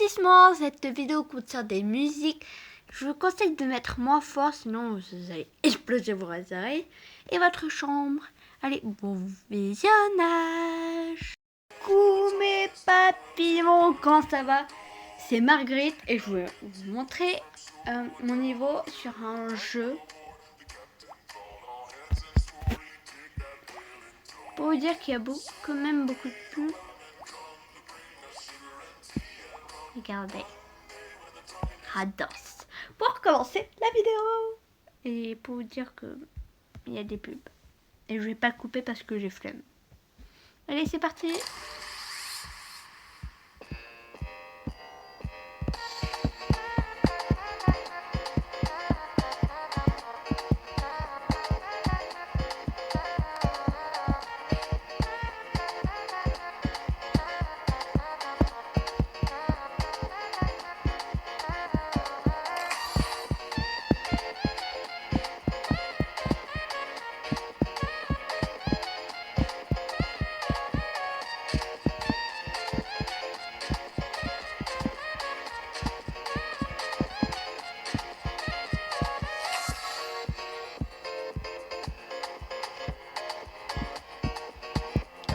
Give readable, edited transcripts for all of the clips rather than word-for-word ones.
Avertissement, cette vidéo contient des musiques. Je vous conseille de mettre moins fort, sinon vous allez exploser vos oreilles et votre chambre. Allez, bon visionnage. Coucou mes papillons, quand ça va? C'est Marguerite et je vais vous montrer mon niveau sur un jeu. Pour vous dire qu'il y a quand même beaucoup de pubs. Regardez. Rados. Pour commencer la vidéo. Et pour vous dire que il y a des pubs. Et je vais pas couper parce que j'ai flemme. Allez, c'est parti.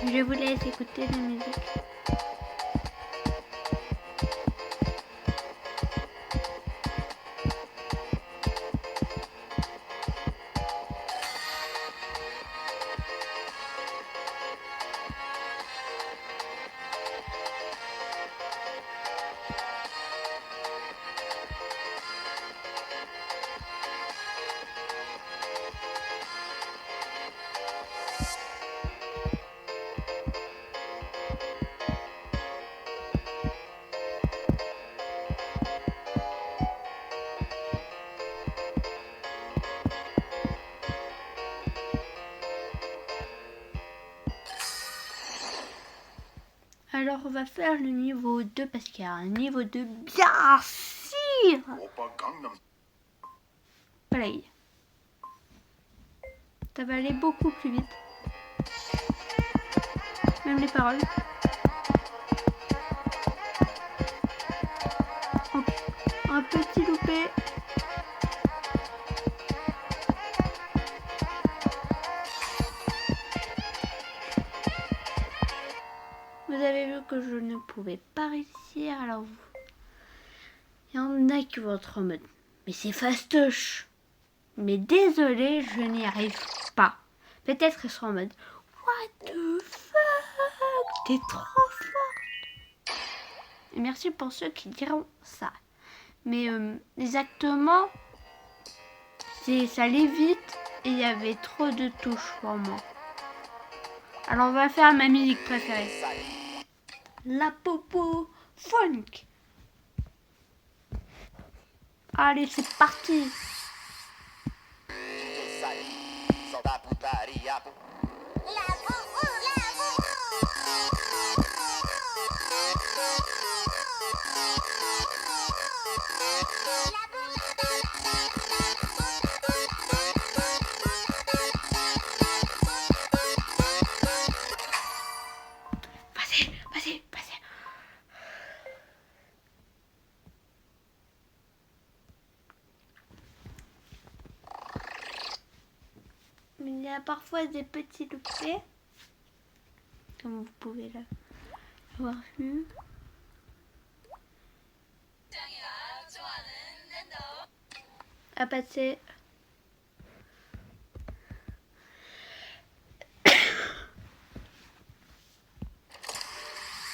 Je vous laisse écouter la musique. Alors on va faire le niveau 2 parce qu'il y a un niveau 2 bien sûr. Voilà. Ça va aller beaucoup plus vite. Même les paroles. Un petit loupé. Vous avez vu que je ne pouvais pas réussir, alors il y en a qui vont être en mode mais c'est fastoche. Mais désolé, je n'y arrive pas. Peut-être qu'ils seront en mode what the fuck, t'es trop forte. Et merci pour ceux qui diront ça. Mais exactement, ça allait vite et il y avait trop de touches pour moi. Alors on va faire ma musique préférée. La popo funk. Allez, c'est parti. Vas-y. Il y a parfois des petits loupés, comme vous pouvez l'avoir vu. À passer.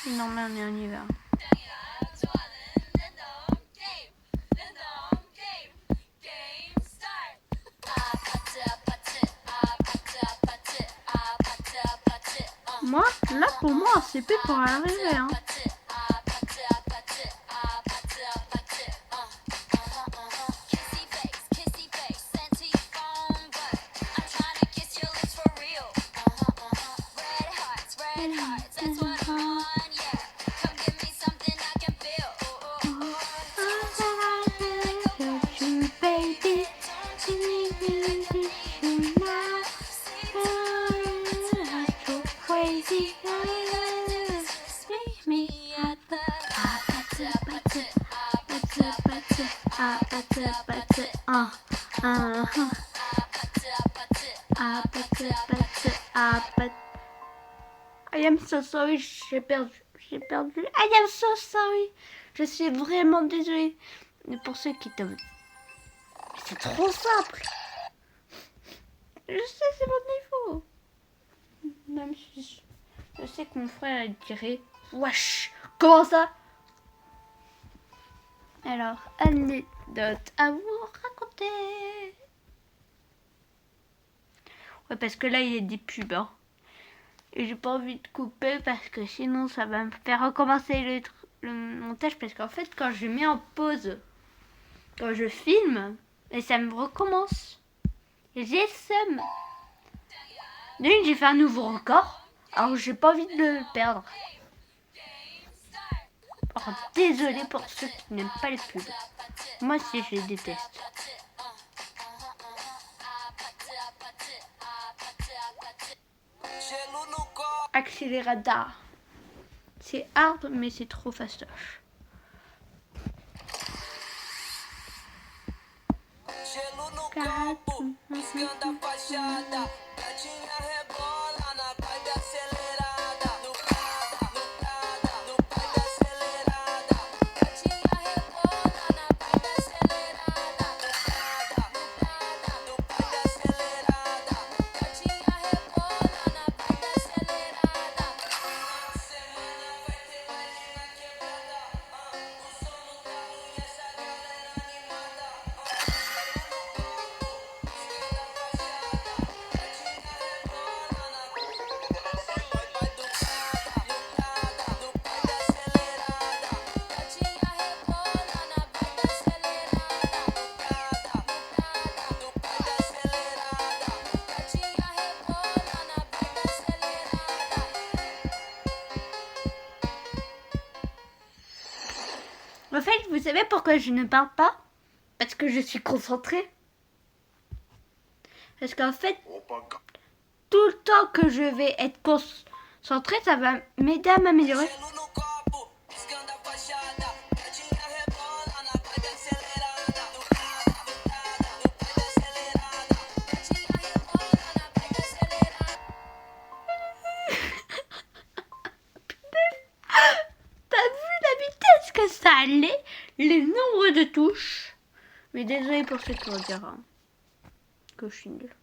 Non mais on y va. Moi, là pour moi, c'est plus pour arriver. Hein. Me. I am so sorry, j'ai perdu. I am so sorry. Je suis vraiment désolée. Mais pour ceux qui te... C'est trop simple. Je sais, c'est mon niveau. Même si je sais que mon frère dirait wesh, comment ça? Alors, anecdote à vous raconter. Ouais, parce que là, il y a des pubs. Hein. Et j'ai pas envie de couper parce que sinon, ça va me faire recommencer le montage. Parce qu'en fait, quand je mets en pause, quand je filme, et ça me recommence. Et j'ai le seum. D'une, j'ai fait un nouveau record. Alors, j'ai pas envie de le perdre. Oh, désolé pour ceux qui n'aiment pas les pubs. Moi aussi, je les déteste. Accéléradar. C'est hard, mais c'est trop fastoche. En fait, vous savez pourquoi je ne parle pas? Parce que je suis concentrée. Parce qu'en fait, tout le temps que je vais être concentrée, ça va m'aider à m'améliorer. T'as vu la vitesse que ça allait? Les nombres de touches. Mais désolé pour ceux qui vont dire hein, que je suis nulle.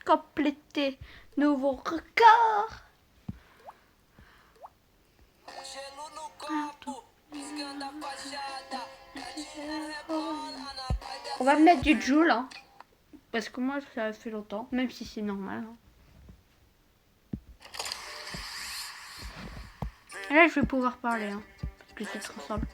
Compléter nouveau record. On va mettre du Joule, hein, parce que moi ça fait longtemps, même si c'est normal. Hein. Et là je vais pouvoir parler, hein, parce que c'est trop simple.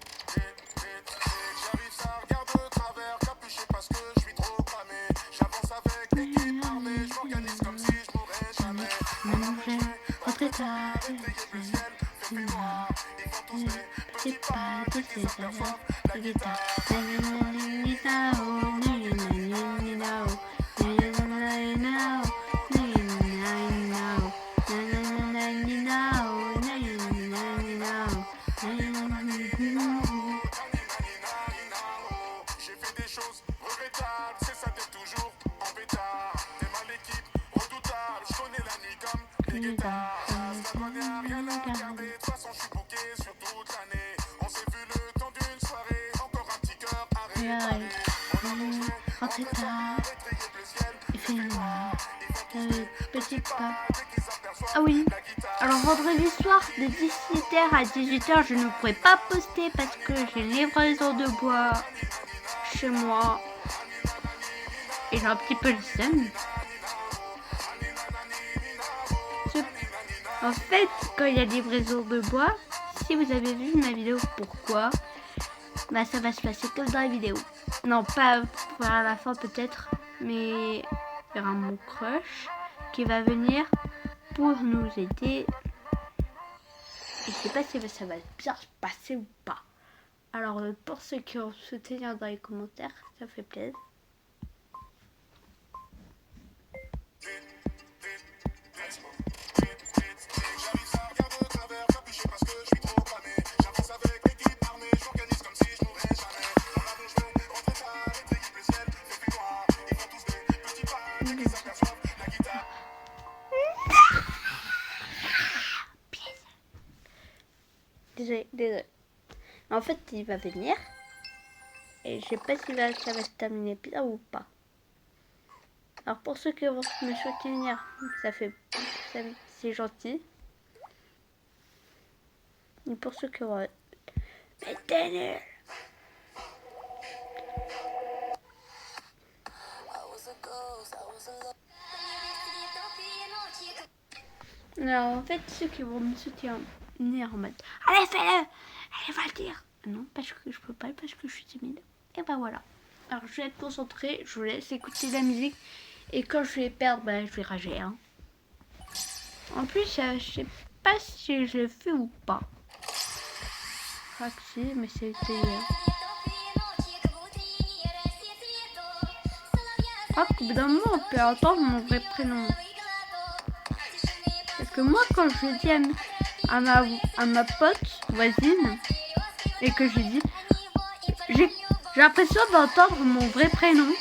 Ah oui, alors vendredi soir de 17h à 18h je ne pourrai pas poster parce que j'ai livraison de bois chez moi et j'ai un petit peu le seum. En fait, quand il y a livraison de bois, si vous avez vu ma vidéo pourquoi, bah ça va se passer comme dans la vidéo. Non, pas à la fin peut-être, mais il y aura mon crush qui va venir pour nous aider. Et je sais pas si ça va bien se passer ou pas. Alors pour ceux qui ont soutenu dans les commentaires, ça fait plaisir. Désolé. En fait, il va venir. Et je sais pas si ça va se terminer bien ou pas. Alors pour ceux qui vont me soutenir, c'est gentil. Et pour ceux qui vont... Mais t'es nul. Alors en fait, ceux qui vont me soutenir en mode allez fais-le, allez va le dire. Non, parce que je peux pas, parce que je suis timide. Et ben voilà. Alors je vais être concentrée, je vous laisse écouter la musique. Et quand je vais perdre, je vais rager. Hein. En plus, je sais pas si je l'ai fait ou pas. Je crois que si, mais c'était... Ah, qu'au bout d'un moment, on peut entendre mon vrai prénom. Parce que moi, quand je dis à ma pote voisine, et que je dis, j'ai l'impression d'entendre mon vrai prénom.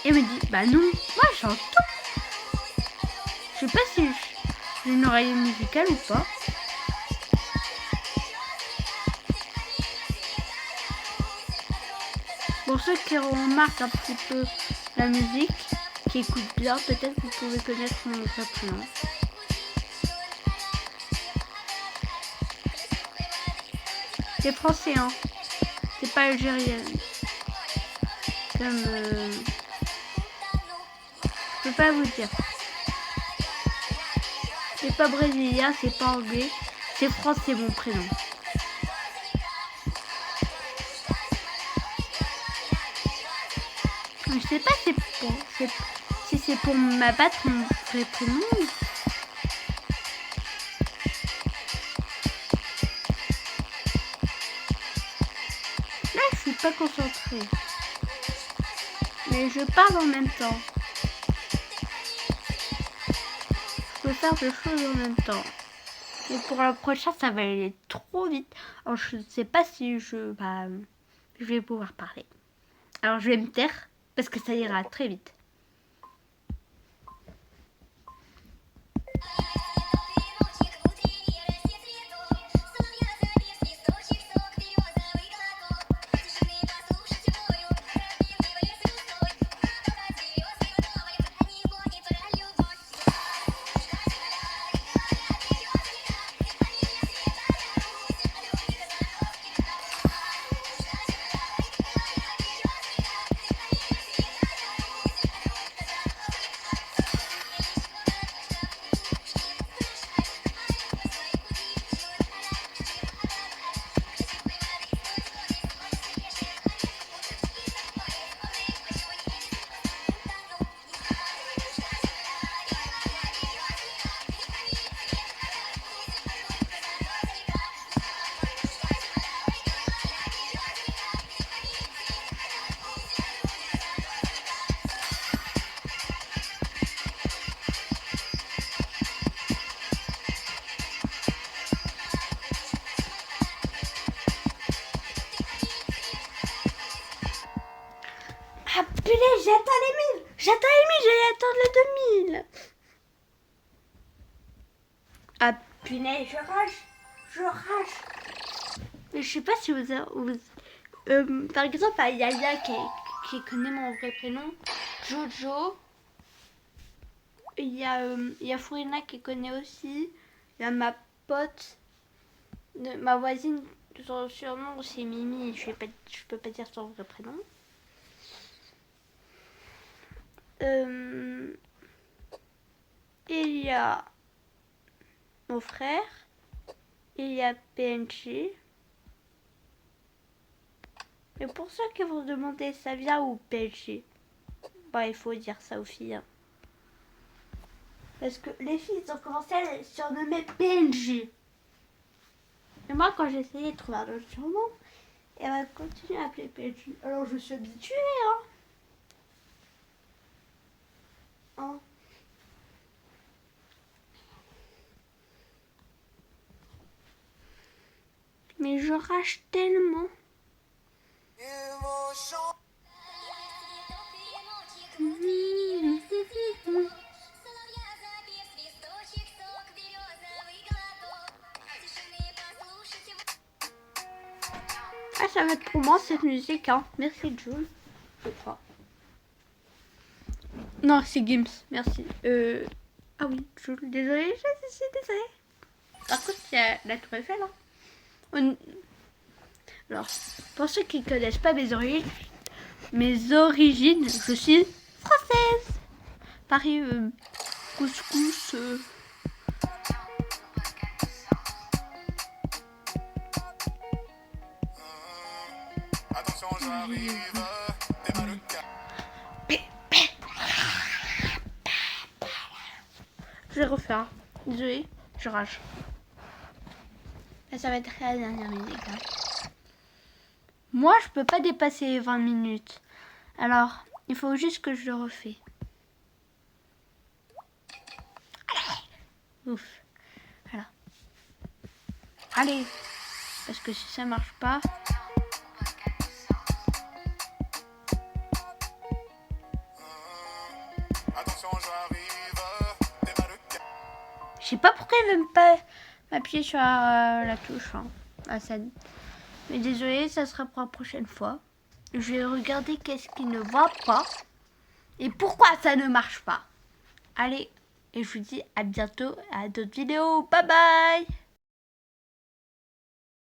Et elle me dit, bah non, moi j'entends. Je sais pas si j'ai une oreille musicale ou pas. Pour ceux qui remarquent un petit peu la musique, qui écoutent bien, peut-être vous pouvez connaître mon vrai prénom. C'est français, hein. C'est pas algérien. Comme... je peux pas vous dire. C'est pas brésilien, c'est pas anglais. C'est français mon prénom. Je sais pas si c'est pour m'abattre mon vrai prénom. Là, je suis pas concentrée. Mais je parle en même temps. Je peux faire deux choses en même temps. Et pour la prochaine, ça va aller trop vite. Alors, je ne sais pas si je vais pouvoir parler. Alors, je vais me taire parce que ça ira très vite. Ah punaise, j'attends les 1000. J'allais attendre les 2000. Ah punaise, je rage. Mais je sais pas si par exemple, il y a Yaya qui connaît mon vrai prénom, Jojo. Il y a Furina qui connaît aussi. Il y a ma pote, ma voisine, son surnom c'est Mimi. Je peux pas dire son vrai prénom. Il y a mon frère. Il y a PNG. Et pour ceux qui vont se demander ça vient où PNG, il faut dire ça aux filles. Hein. Parce que les filles ont commencé à les surnommer PNG. Et moi, quand j'ai essayé de trouver un autre surnom, elle va continuer à appeler PNG. Alors je suis habituée, hein. Hein. Mais je rage tellement. Ah, ça va être pour moi cette musique, hein. Merci Jules, je crois. Non, c'est Gims, merci. Ah oui, Jules, désolée, je suis désolée. Par contre, il y a la Tour Eiffel, hein. Alors, pour ceux qui ne connaissent pas mes origines, je suis française. Paris, couscous. Attention, j'arrive. Je vais refaire. Désolée, je rage. Là, ça va être la dernière musique. Hein. Moi, je peux pas dépasser 20 minutes. Alors, il faut juste que je le refais. Allez. Ouf. Voilà. Allez. Parce que si ça marche pas... Attention, j'arrive. Je sais pas pourquoi il veut même pas m'appuyer sur la touche. Hein, la scène. Mais désolé, ça sera pour la prochaine fois. Je vais regarder qu'est-ce qui ne va pas. Et pourquoi ça ne marche pas. Allez, et je vous dis à bientôt à d'autres vidéos. Bye bye.